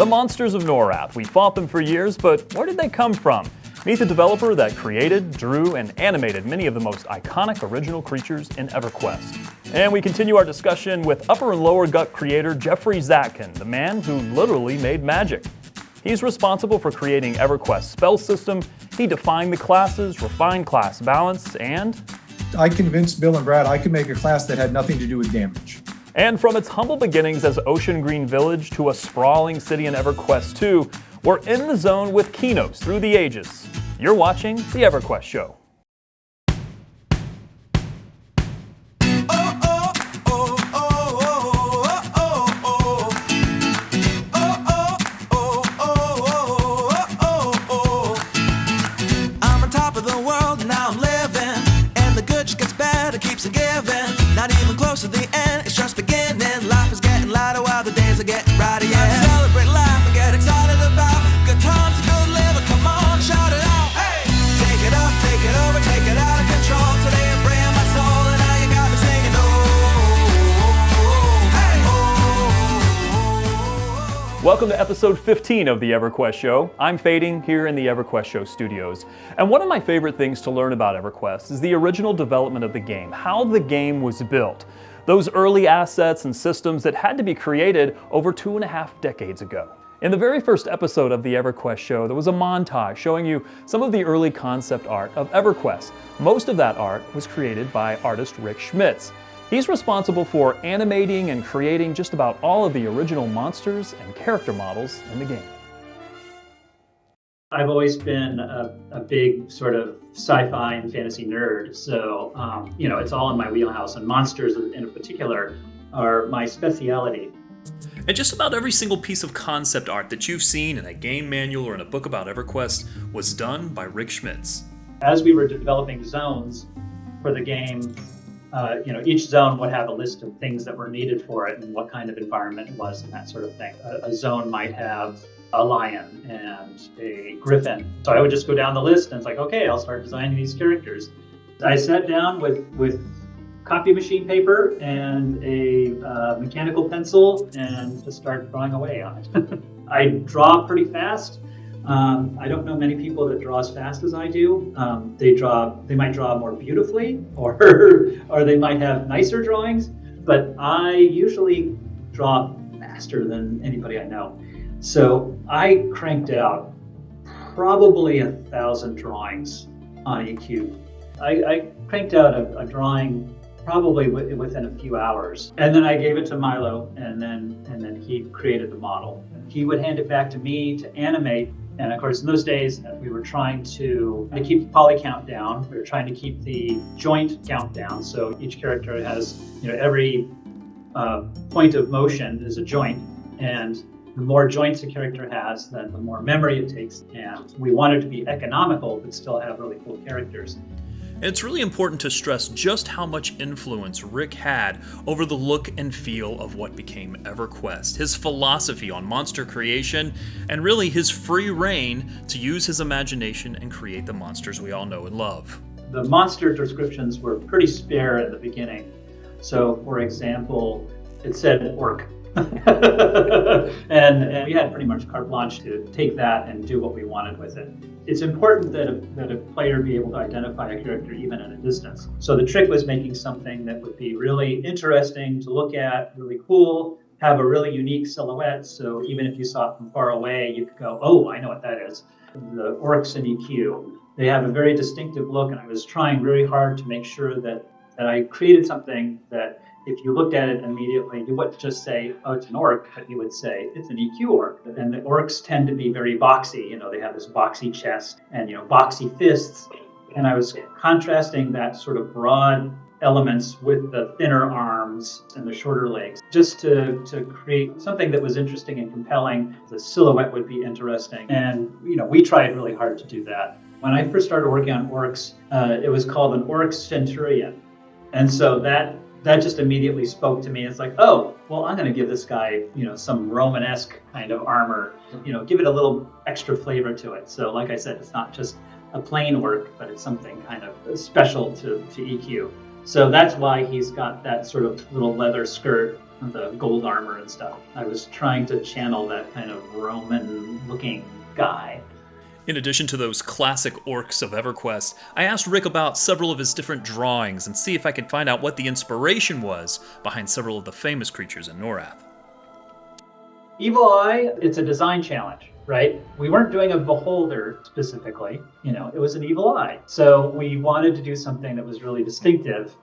The monsters of NORAD. We fought them for years, but where did they come from? Meet the developer that created, drew, and animated many of the most iconic original creatures in EverQuest. And we continue our discussion with Upper and Lower Gut creator Geoffrey Zatkin, the man who literally made magic. He's responsible for creating EverQuest's spell system. He defined the classes, refined class balance, and I convinced Bill and Brad I could make a class that had nothing to do with damage. And from its humble beginnings as Ocean Green Village to a sprawling city in EverQuest II, we're in the zone with Qeynos through the ages. You're watching the EverQuest Show. I'm on top of the world, now I'm living, and the good just gets better, keeps on giving. Not even close to the end, it's just beginning. Life is getting lighter while the days are getting brighter. Yeah, celebrate life and get excited about good times and good living. Come on, shout it out. Hey, take it up, take it over, take it out of control. Today I'm bringing my soul, and now you got me singing. Oh, hey. Welcome to episode 15 of the EverQuest Show. I'm Fading here in the EverQuest Show studios. And one of my favorite things to learn about EverQuest is the original development of the game, how the game was built. Those early assets and systems that had to be created over 2.5 decades ago. In the very first episode of the EverQuest Show, there was a montage showing you some of the early concept art of EverQuest. Most of that art was created by artist Schmitz. He's responsible for animating and creating just about all of the original monsters and character models in the game. I've always been a big sort of sci-fi and fantasy nerd, so it's all in my wheelhouse, and monsters in particular are my speciality. And just about every single piece of concept art that you've seen in a game manual or in a book about EverQuest was done by Schmitz. As we were developing zones for the game, each zone would have a list of things that were needed for it and what kind of environment it was and that sort of thing. A zone might have a lion and a griffin. So I would just go down the list and it's like, okay, I'll start designing these characters. I sat down with copy machine paper and a mechanical pencil and just started drawing away on it. I draw pretty fast. I don't know many people that draw as fast as I do. They might draw more beautifully or they might have nicer drawings, but I usually draw faster than anybody I know. So I cranked out probably 1,000 drawings on EQ. I cranked out a drawing probably within a few hours. And then I gave it to Milo, and then he created the model. He would hand it back to me to animate. And of course, in those days, we were trying to keep the poly count down. We were trying to keep the joint count down. So each character has, every point of motion is a joint. And the more joints a character has, then the more memory it takes. And we wanted to be economical, but still have really cool characters. And it's really important to stress just how much influence Rick had over the look and feel of what became EverQuest, his philosophy on monster creation, and really his free reign to use his imagination and create the monsters we all know and love. The monster descriptions were pretty spare at the beginning. So, for example, it said orc. and we had pretty much carte blanche to take that and do what we wanted with it. It's important that a player be able to identify a character even at a distance. So the trick was making something that would be really interesting to look at, really cool, have a really unique silhouette. So even if you saw it from far away, you could go, oh, I know what that is. The orcs in EQ, they have a very distinctive look, and I was trying very hard to make sure that I created something that if you looked at it immediately, you wouldn't just say, oh, it's an orc, but you would say, it's an EQ orc. And the orcs tend to be very boxy. They have this boxy chest and, boxy fists. And I was contrasting that sort of broad elements with the thinner arms and the shorter legs, just to create something that was interesting and compelling. The silhouette would be interesting. And, we tried really hard to do that. When I first started working on orcs, it was called an orc centurion. And so that just immediately spoke to me. It's like, oh, well, I'm going to give this guy, some Romanesque kind of armor, give it a little extra flavor to it. So like I said, it's not just a plain orc, but it's something kind of special to EQ. So that's why he's got that sort of little leather skirt the gold armor and stuff. I was trying to channel that kind of Roman-looking guy. In addition to those classic orcs of EverQuest, I asked Rick about several of his different drawings and see if I could find out what the inspiration was behind several of the famous creatures in Norath. Evil Eye, it's a design challenge, right? We weren't doing a beholder specifically, it was an evil eye. So we wanted to do something that was really distinctive.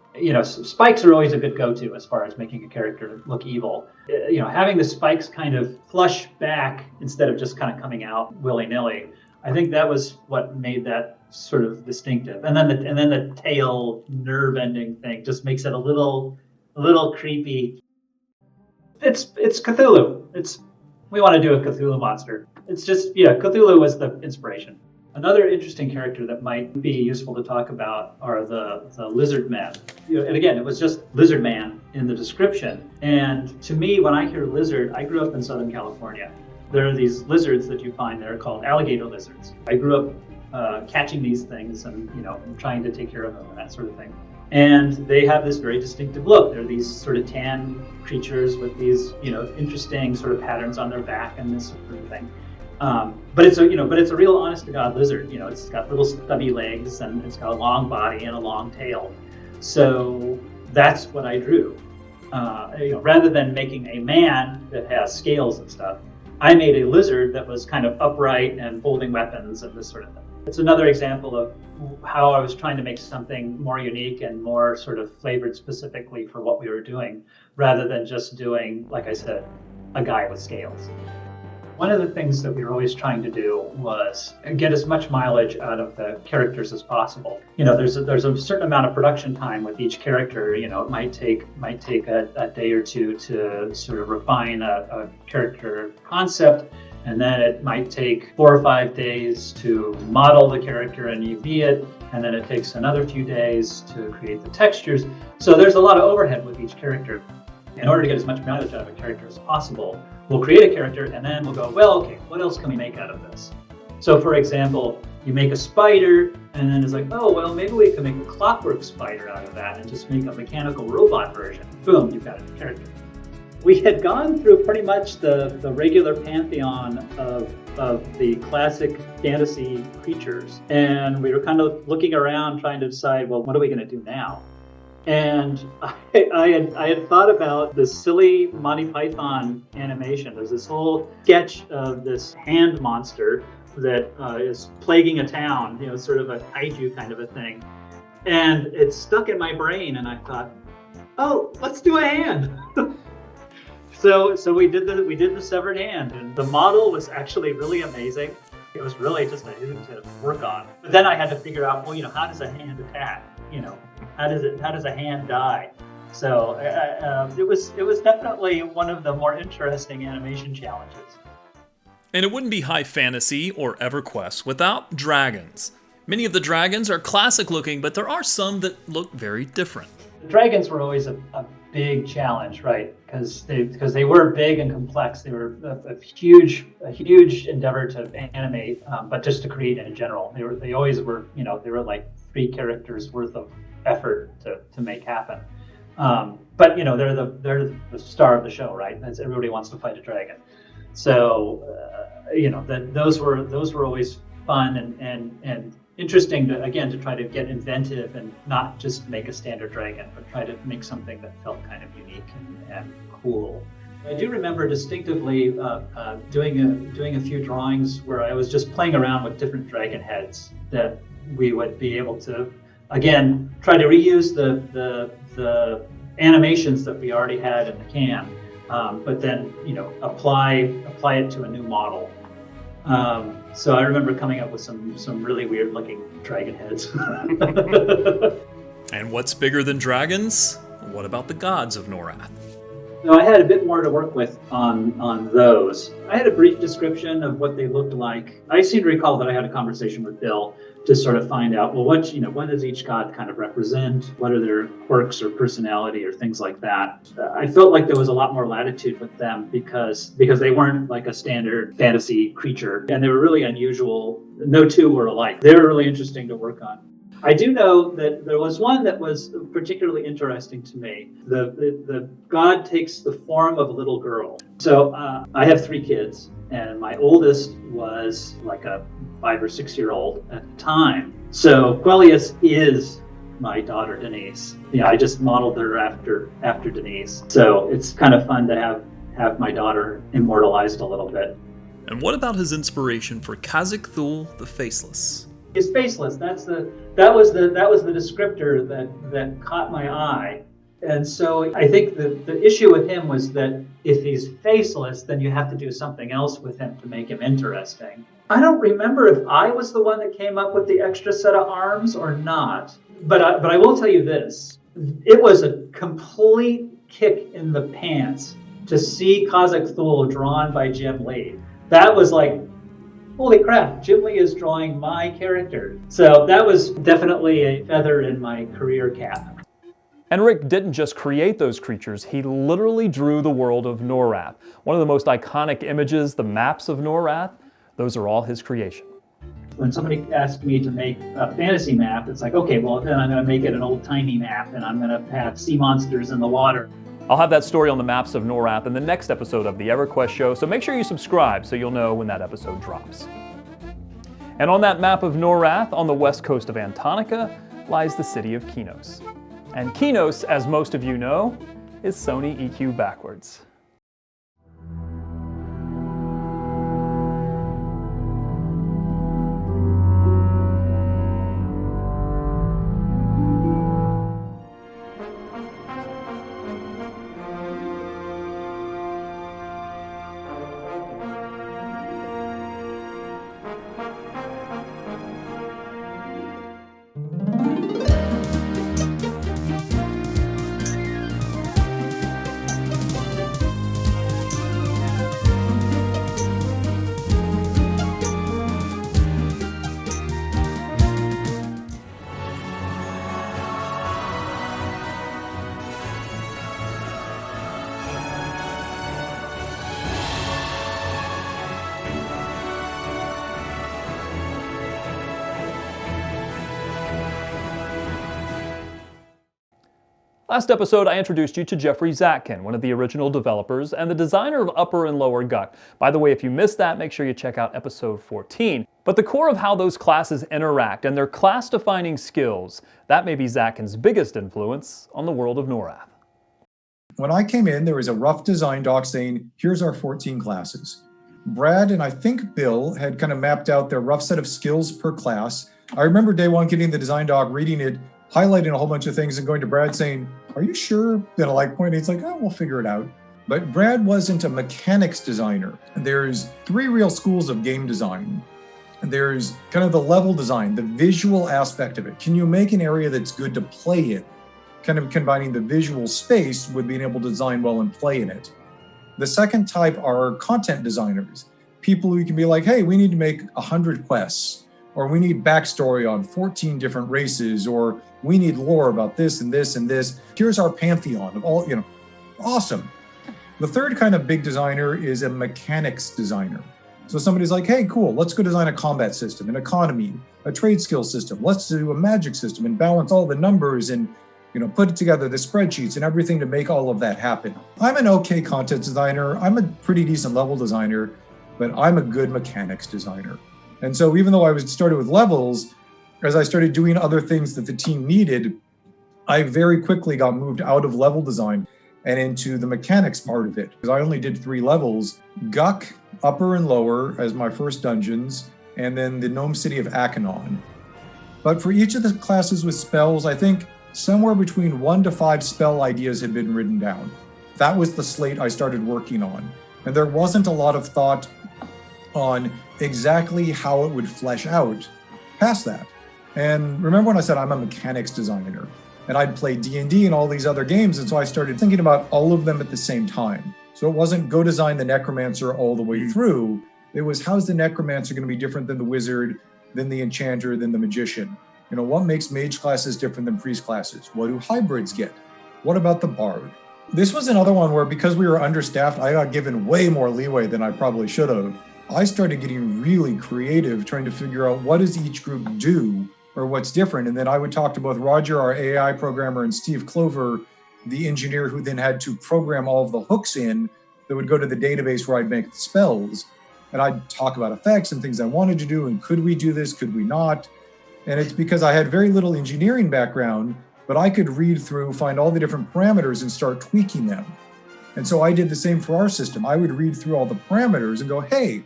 Spikes are always a good go-to as far as making a character look evil. Having the spikes kind of flush back instead of just kind of coming out willy-nilly, I think that was what made that sort of distinctive. And then the tail nerve ending thing just makes it a little creepy. It's Cthulhu. We want to do a Cthulhu monster. It's just, Cthulhu was the inspiration. Another interesting character that might be useful to talk about are the lizard men. And again, it was just lizard man in the description. And to me, when I hear lizard, I grew up in Southern California. There are these lizards that you find there called alligator lizards. I grew up catching these things and trying to take care of them and that sort of thing. And they have this very distinctive look. They're these sort of tan creatures with these interesting sort of patterns on their back and this sort of thing. But it's a real honest to God lizard. It's got little stubby legs and it's got a long body and a long tail. So that's what I drew. Rather than making a man that has scales and stuff, I made a lizard that was kind of upright and holding weapons and this sort of thing. It's another example of how I was trying to make something more unique and more sort of flavored specifically for what we were doing, rather than just doing, like I said, a guy with scales. One of the things that we were always trying to do was get as much mileage out of the characters as possible. There's a certain amount of production time with each character. It might take a day or two to sort of refine a character concept, and then it might take 4 or 5 days to model the character and UV it, and then it takes another few days to create the textures. So there's a lot of overhead with each character. In order to get as much mileage out of a character as possible, we'll create a character and then we'll go, well, okay, what else can we make out of this? So for example, you make a spider and then it's like, oh, well, maybe we can make a clockwork spider out of that and just make a mechanical robot version. Boom, you've got a character. We had gone through pretty much the regular pantheon of the classic fantasy creatures. And we were kind of looking around trying to decide, well, what are we going to do now? And I had thought about this silly Monty Python animation. There's this whole sketch of this hand monster that is plaguing a town, sort of a kaiju kind of a thing. And it stuck in my brain, and I thought, oh, let's do a hand. So we did the severed hand, and the model was actually really amazing. It was really just a hoot to work on. But then I had to figure out, well, how does a hand attack? How does a hand die? So it was definitely one of the more interesting animation challenges. And it wouldn't be high fantasy or EverQuest without dragons. Many of the dragons are classic looking, but there are some that look very different. The dragons were always a big challenge, right? Because they were big and complex. They were a huge endeavor to animate, but just to create in general. They always were, they were like 3 characters worth of effort to make happen. But they're the star of the show, right? Everybody wants to fight a dragon. So those were always fun and interesting to try to get inventive and not just make a standard dragon, but try to make something that felt kind of unique and cool. I do remember distinctively doing a few drawings where I was just playing around with different dragon heads that we would be able to, again, try to reuse the animations that we already had in the can, but then apply it to a new model. So I remember coming up with some really weird looking dragon heads. And what's bigger than dragons? What about the gods of Norath? No, I had a bit more to work with on those. I had a brief description of what they looked like. I seem to recall that I had a conversation with Bill to sort of find out, well, what does each god kind of represent? What are their quirks or personality or things like that? I felt like there was a lot more latitude with them because they weren't like a standard fantasy creature, and they were really unusual. No two were alike. They were really interesting to work on. I do know that there was one that was particularly interesting to me. The god takes the form of a little girl. So I have 3 kids, and my oldest was like a 5 or 6 year old at the time. So Qeynos is my daughter Denise. Yeah, I just modeled her after Denise. So it's kind of fun to have my daughter immortalized a little bit. And what about his inspiration for Khazak-Thul the Faceless? He's faceless. That was the descriptor that caught my eye. And so I think the issue with him was that if he's faceless, then you have to do something else with him to make him interesting. I don't remember if I was the one that came up with the extra set of arms or not. But I will tell you this. It was a complete kick in the pants to see Khazak-Thul drawn by Jim Lee. That was like, holy crap, Jim Lee is drawing my character. So that was definitely a feather in my career cap. And Rick didn't just create those creatures, he literally drew the world of Norrath. One of the most iconic images, the maps of Norrath, those are all his creation. When somebody asked me to make a fantasy map, it's like, okay, well then I'm going to make it an old-timey map, and I'm going to have sea monsters in the water. I'll have that story on the maps of Norrath in the next episode of the EverQuest Show, so make sure you subscribe so you'll know when that episode drops. And on that map of Norrath, on the west coast of Antonica, lies the city of Qeynos. And Qeynos, as most of you know, is Sony EQ backwards. Last episode, I introduced you to Geoffrey Zatkin, one of the original developers and the designer of Upper and Lower Guck. By the way, if you missed that, make sure you check out episode 14. But the core of how those classes interact and their class-defining skills, that may be Zatkin's biggest influence on the world of Norrath. When I came in, there was a rough design doc saying, here's our 14 classes. Brad and I think Bill had kind of mapped out their rough set of skills per class. I remember day one getting the design doc, reading it, highlighting a whole bunch of things and going to Brad saying, are you sure? Then like pointing, it's like, oh, we'll figure it out. But Brad wasn't a mechanics designer. There's 3 real schools of game design. There's kind of the level design, the visual aspect of it. Can you make an area that's good to play in? Kind of combining the visual space with being able to design well and play in it. The second type are content designers. People who can be like, hey, we need to make 100 quests, or we need backstory on 14 different races, or we need lore about this and this and this. Here's our pantheon of all, awesome. The third kind of big designer is a mechanics designer. So somebody's like, hey, cool, let's go design a combat system, an economy, a trade skill system. Let's do a magic system and balance all the numbers and put together the spreadsheets and everything to make all of that happen. I'm an okay content designer. I'm a pretty decent level designer, but I'm a good mechanics designer. And so even though I was started with levels, as I started doing other things that the team needed, I very quickly got moved out of level design and into the mechanics part of it. Because I only did 3 levels, Guck, Upper and Lower as my first dungeons, and then the Gnome City of Achenon. But for each of the classes with spells, I think somewhere between 1 to 5 spell ideas had been written down. That was the slate I started working on. And there wasn't a lot of thought on exactly how it would flesh out past that. And remember when I said I'm a mechanics designer, and I'd play D&D and all these other games, and so I started thinking about all of them at the same time. So it wasn't go design the necromancer all the way through. It was, how's the necromancer going to be different than the wizard, than the enchanter, than the magician? What makes mage classes different than priest classes? What do hybrids get? What about the bard? This was another one where, because we were understaffed, I got given way more leeway than I probably should have. I started getting really creative, trying to figure out what does each group do, or what's different. And then I would talk to both Roger, our AI programmer, and Steve Clover, the engineer who then had to program all of the hooks in that would go to the database where I'd make the spells. And I'd talk about effects and things I wanted to do, and could we do this, could we not? And it's because I had very little engineering background, but I could read through, find all the different parameters and start tweaking them. And so I did the same for our system. I would read through all the parameters and go, hey,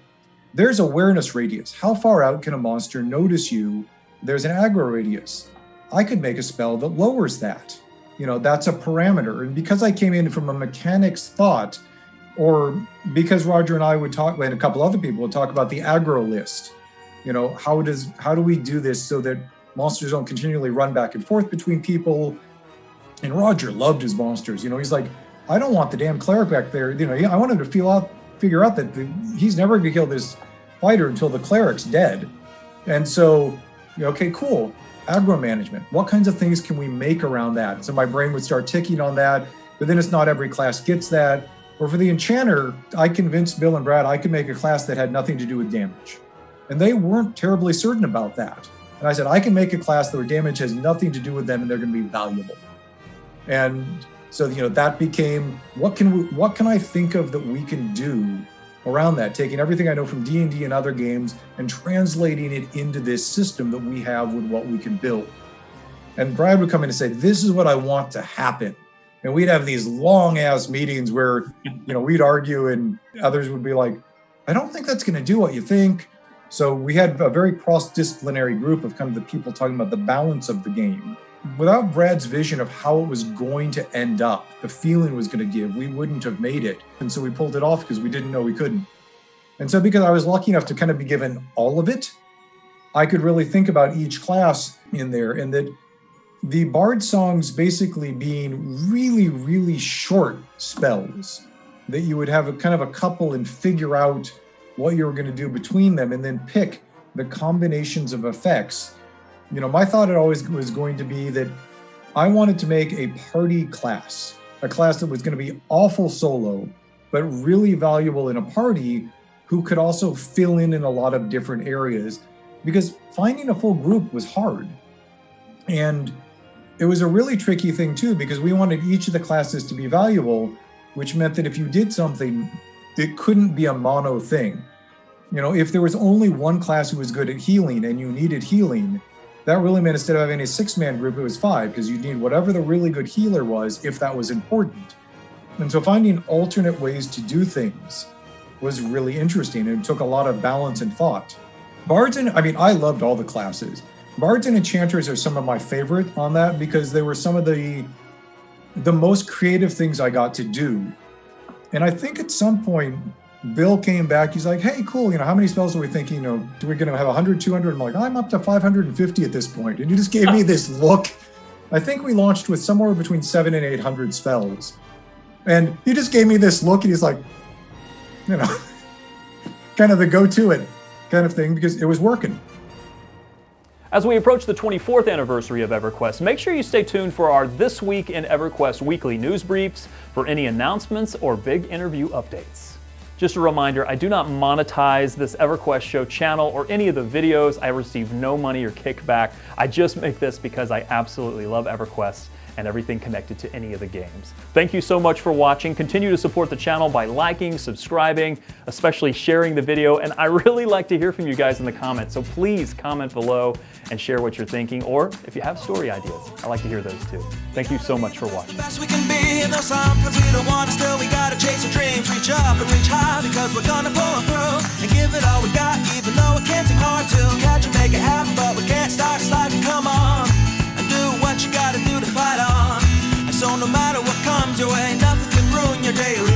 there's awareness radius. How far out can a monster notice you? There's an aggro radius. I could make a spell that lowers that. That's a parameter. And because I came in from a mechanics thought, or because Roger and I would talk, and a couple other people would talk about the aggro list. How do we do this so that monsters don't continually run back and forth between people? And Roger loved his monsters. He's like, I don't want the damn cleric back there. I want him to figure out that he's never going to kill this fighter until the cleric's dead. And so, okay, cool. Aggro management. What kinds of things can we make around that? So my brain would start ticking on that, but then it's not every class gets that. Or for the enchanter, I convinced Bill and Brad I could make a class that had nothing to do with damage. And they weren't terribly certain about that. And I said, I can make a class where damage has nothing to do with them and they're going to be valuable. And so, that became, what can I think of that we can do around that, taking everything I know from D&D and other games and translating it into this system that we have with what we can build. And Brad would come in and say, this is what I want to happen. And we'd have these long ass meetings where, we'd argue and others would be like, I don't think that's going to do what you think. So we had a very cross-disciplinary group of kind of the people talking about the balance of the game. Without Brad's vision of how it was going to end up, the feeling was going to give, we wouldn't have made it. And so we pulled it off because we didn't know we couldn't. And so because I was lucky enough to kind of be given all of it, I could really think about each class in there, and that the bard songs basically being really, really short spells that you would have a kind of a couple and figure out what you were going to do between them and then pick the combinations of effects. My thought it always was going to be that I wanted to make a party class, a class that was going to be awful solo, but really valuable in a party, who could also fill in a lot of different areas, because finding a full group was hard. And it was a really tricky thing too, because we wanted each of the classes to be valuable, which meant that if you did something, it couldn't be a mono thing. If there was only one class who was good at healing and you needed healing, that really meant instead of having a 6-man group, it was 5, because you need whatever the really good healer was, if that was important. And so finding alternate ways to do things was really interesting, and it took a lot of balance and thought. I loved all the classes. Bards and Enchanters are some of my favorite on that, because they were some of the most creative things I got to do. And I think at some point, Bill came back, he's like, hey, cool, how many spells are we thinking, do we going to have 100, 200? I'm like, I'm up to 550 at this point. And you just gave me this look. I think we launched with somewhere between 700 and 800 spells. And he just gave me this look, and he's like, kind of the go-to it kind of thing, because it was working. As we approach the 24th anniversary of EverQuest, make sure you stay tuned for our This Week in EverQuest weekly news briefs for any announcements or big interview updates. Just a reminder, I do not monetize this EverQuest Show channel or any of the videos. I receive no money or kickback. I just make this because I absolutely love EverQuest and everything connected to any of the games. Thank you so much for watching. Continue to support the channel by liking, subscribing, especially sharing the video. And I really like to hear from you guys in the comments. So please comment below and share what you're thinking, or if you have story ideas, I like to hear those too. Thank you so much for watching. Best we can be, and though sometimes we don't want to, still we gotta chase our dreams, reach up and reach high, because we're gonna pull through and give it all we got, even though it can't seem hard to catch and make it happen, but we can't start sliding. Come on and do what you gotta do to fight on. And so no matter what comes your way, nothing can ruin your daily